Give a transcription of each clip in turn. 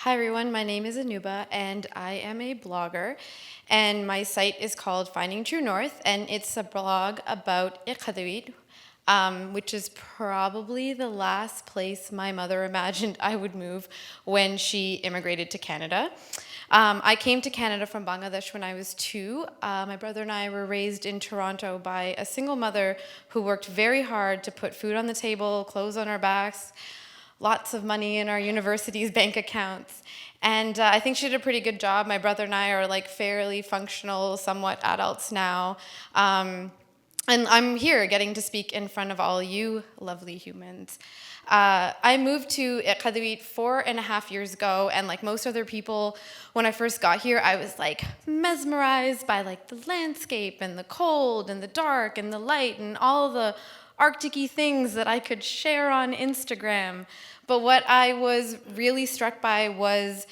Hi everyone, my name is Anubha and I am a blogger, and my site is called Finding True North, and it's a blog about Iqaluit, which is probably the last place my mother imagined I would move when she immigrated to Canada. I came to Canada from Bangladesh when I was 2. My brother and I were raised in Toronto by a single mother who worked very hard to put food on the table, clothes on our backs, lots of money in our university's bank accounts. And I think she did a pretty good job. My brother and I are like fairly functional, somewhat adults now. And I'm here getting to speak in front of all you lovely humans. I moved to Iqaluit 4.5 years ago, and like most other people, when I first got here, I was like mesmerized by like the landscape and the cold and the dark and the light and all the Arctic-y things that I could share on Instagram. But what I was really struck by was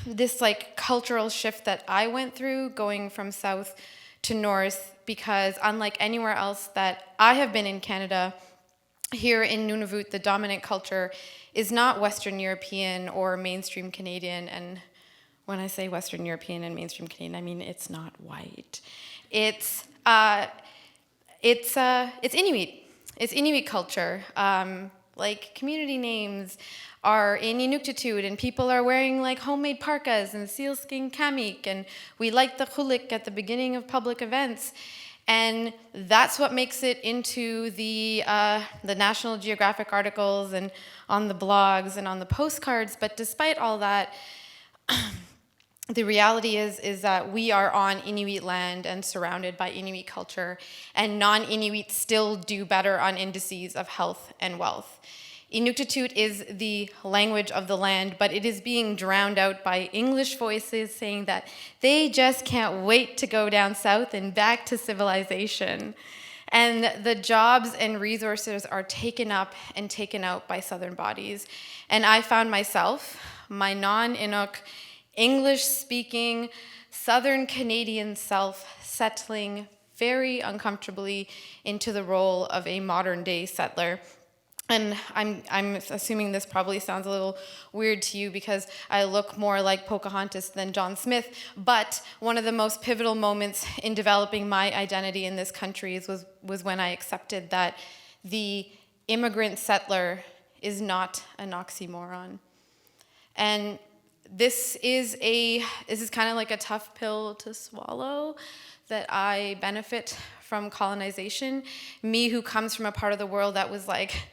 this like cultural shift that I went through going from south to north, because unlike anywhere else that I have been in Canada, here in Nunavut, the dominant culture is not Western European or mainstream Canadian. And when I say Western European and mainstream Canadian, I mean it's not white. It's Inuit. It's Inuit culture. Like community names are in Inuktitut, and people are wearing like homemade parkas and sealskin kamik, and we light the chulik at the beginning of public events. And that's what makes it into the National Geographic articles and on the blogs and on the postcards. But despite all that, the reality is that we are on Inuit land and surrounded by Inuit culture, and non-Inuits still do better on indices of health and wealth. Inuktitut is the language of the land, but it is being drowned out by English voices saying that they just can't wait to go down south and back to civilization. And the jobs and resources are taken up and taken out by southern bodies. And I found myself, my non-Inuk, English-speaking, Southern Canadian self settling very uncomfortably into the role of a modern-day settler. And I'm assuming this probably sounds a little weird to you because I look more like Pocahontas than John Smith, but one of the most pivotal moments in developing my identity in this country was when I accepted that the immigrant settler is not an oxymoron. And this is kind of like a tough pill to swallow, that I benefit from colonization. Me, who comes from a part of the world that was like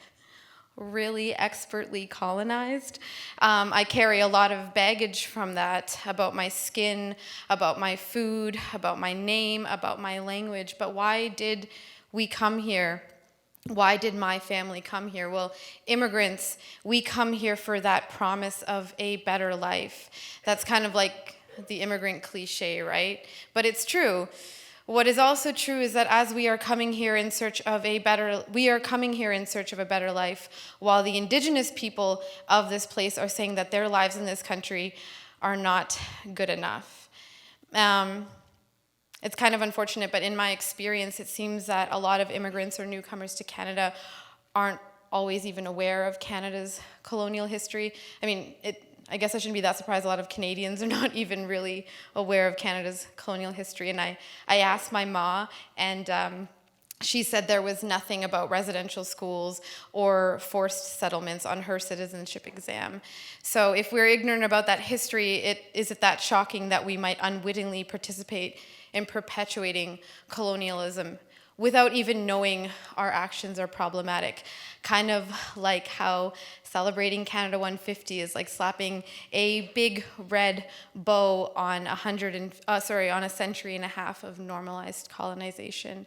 really expertly colonized. I carry a lot of baggage from that, about my skin, about my food, about my name, about my language. But why did we come here? Why did my family come here? Well, immigrants, we come here for that promise of a better life. That's kind of like the immigrant cliche, right? But it's true. What is also true is that as we are coming here in search of a better life, while the indigenous people of this place are saying that their lives in this country are not good enough. It's kind of unfortunate, but in my experience, it seems that a lot of immigrants or newcomers to Canada aren't always even aware of Canada's colonial history. I mean, I guess I shouldn't be that surprised. A lot of Canadians are not even really aware of Canada's colonial history. And I asked my ma, and she said there was nothing about residential schools or forced settlements on her citizenship exam. So if we're ignorant about that history, is it that shocking that we might unwittingly participate in perpetuating colonialism without even knowing our actions are problematic? Kind of like how celebrating Canada 150 is like slapping a big red bow on a century and a half of normalized colonization.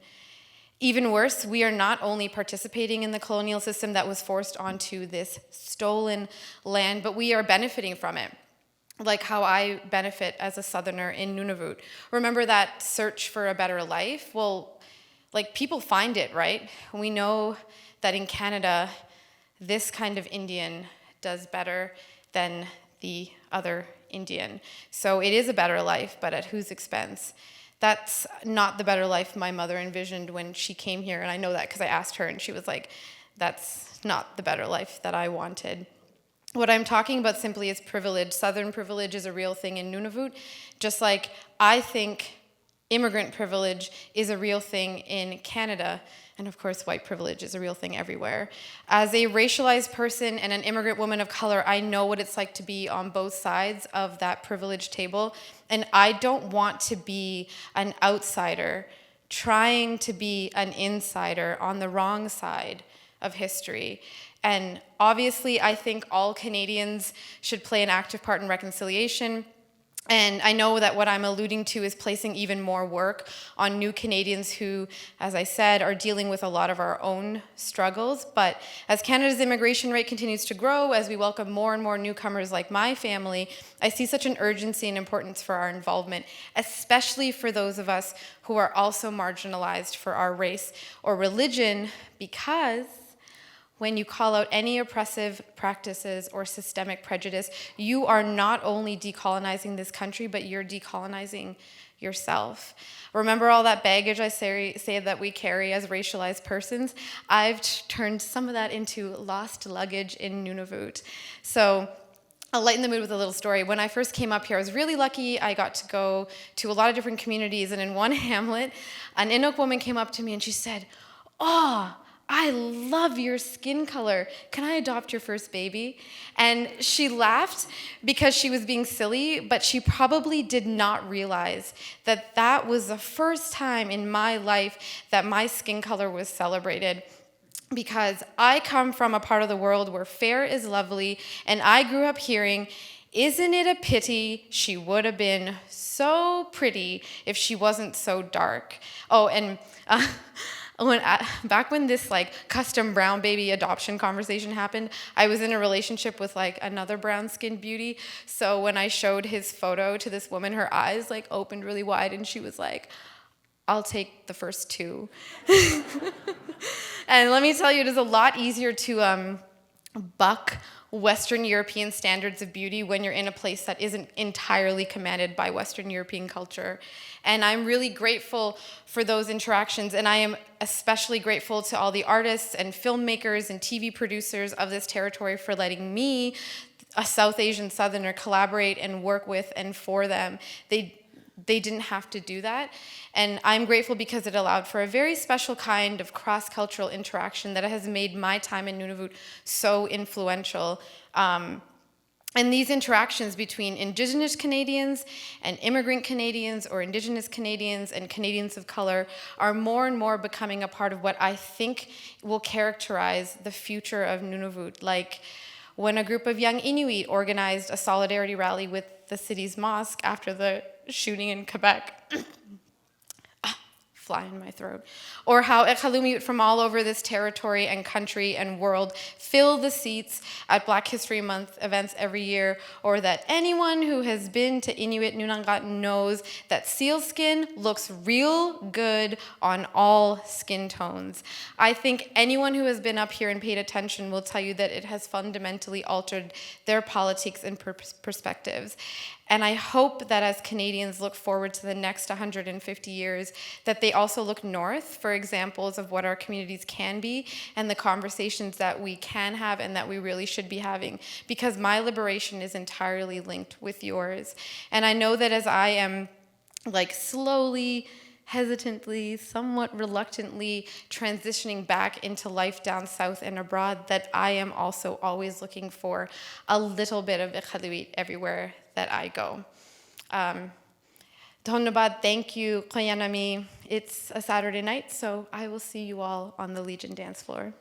Even worse, we are not only participating in the colonial system that was forced onto this stolen land, but we are benefiting from it. Like how I benefit as a Southerner in Nunavut. Remember that search for a better life? Well, like people find it, right? We know that in Canada, this kind of Indian does better than the other Indian. So it is a better life, but at whose expense? That's not the better life my mother envisioned when she came here, and I know that because I asked her, and she was like, that's not the better life that I wanted. what I'm talking about simply is privilege. Southern privilege is a real thing in Nunavut, just like I think immigrant privilege is a real thing in Canada. And of course, white privilege is a real thing everywhere. As a racialized person and an immigrant woman of color, I know what it's like to be on both sides of that privilege table. And I don't want to be an outsider trying to be an insider on the wrong side of history. And obviously, I think all Canadians should play an active part in reconciliation. And I know that what I'm alluding to is placing even more work on new Canadians who, as I said, are dealing with a lot of our own struggles. But as Canada's immigration rate continues to grow, as we welcome more and more newcomers like my family, I see such an urgency and importance for our involvement, especially for those of us who are also marginalized for our race or religion, because when you call out any oppressive practices or systemic prejudice, you are not only decolonizing this country, but you're decolonizing yourself. Remember all that baggage I say that we carry as racialized persons? I've turned some of that into lost luggage in Nunavut. So I'll lighten the mood with a little story. When I first came up here, I was really lucky. I got to go to a lot of different communities, and in one hamlet, an Inuk woman came up to me and she said, "Oh, I love your skin color. Can I adopt your first baby?" And she laughed because she was being silly, but she probably did not realize that that was the first time in my life that my skin color was celebrated. Because I come from a part of the world where fair is lovely, and I grew up hearing, "Isn't it a pity she would have been so pretty if she wasn't so dark?" Oh, and back when this like custom brown baby adoption conversation happened, I was in a relationship with like another brown skinned beauty. So when I showed his photo to this woman, her eyes like opened really wide and she was like, "I'll take the first two." And let me tell you, it is a lot easier to buck Western European standards of beauty when you're in a place that isn't entirely commanded by Western European culture. And I'm really grateful for those interactions, and I am especially grateful to all the artists and filmmakers and TV producers of this territory for letting me, a South Asian Southerner, collaborate and work with and for them. They didn't have to do that. And I'm grateful because it allowed for a very special kind of cross-cultural interaction that has made my time in Nunavut so influential. And these interactions between Indigenous Canadians and immigrant Canadians or Indigenous Canadians and Canadians of color are more and more becoming a part of what I think will characterize the future of Nunavut. Like when a group of young Inuit organized a solidarity rally with the city's mosque after the shooting in Quebec. Fly in my throat. Or how Iqaluit from all over this territory and country and world fill the seats at Black History Month events every year, or that anyone who has been to Inuit Nunangat knows that seal skin looks real good on all skin tones. I think anyone who has been up here and paid attention will tell you that it has fundamentally altered their politics and perspectives. And I hope that as Canadians look forward to the next 150 years, that they also look north for examples of what our communities can be and the conversations that we can have and that we really should be having. Because my liberation is entirely linked with yours. And I know that as I am like slowly, hesitantly, somewhat reluctantly transitioning back into life down south and abroad, that I am also always looking for a little bit of Iqaluit everywhere that I go. Dhonnabad, thank you, Qanurli. It's a Saturday night, so I will see you all on the Legion dance floor.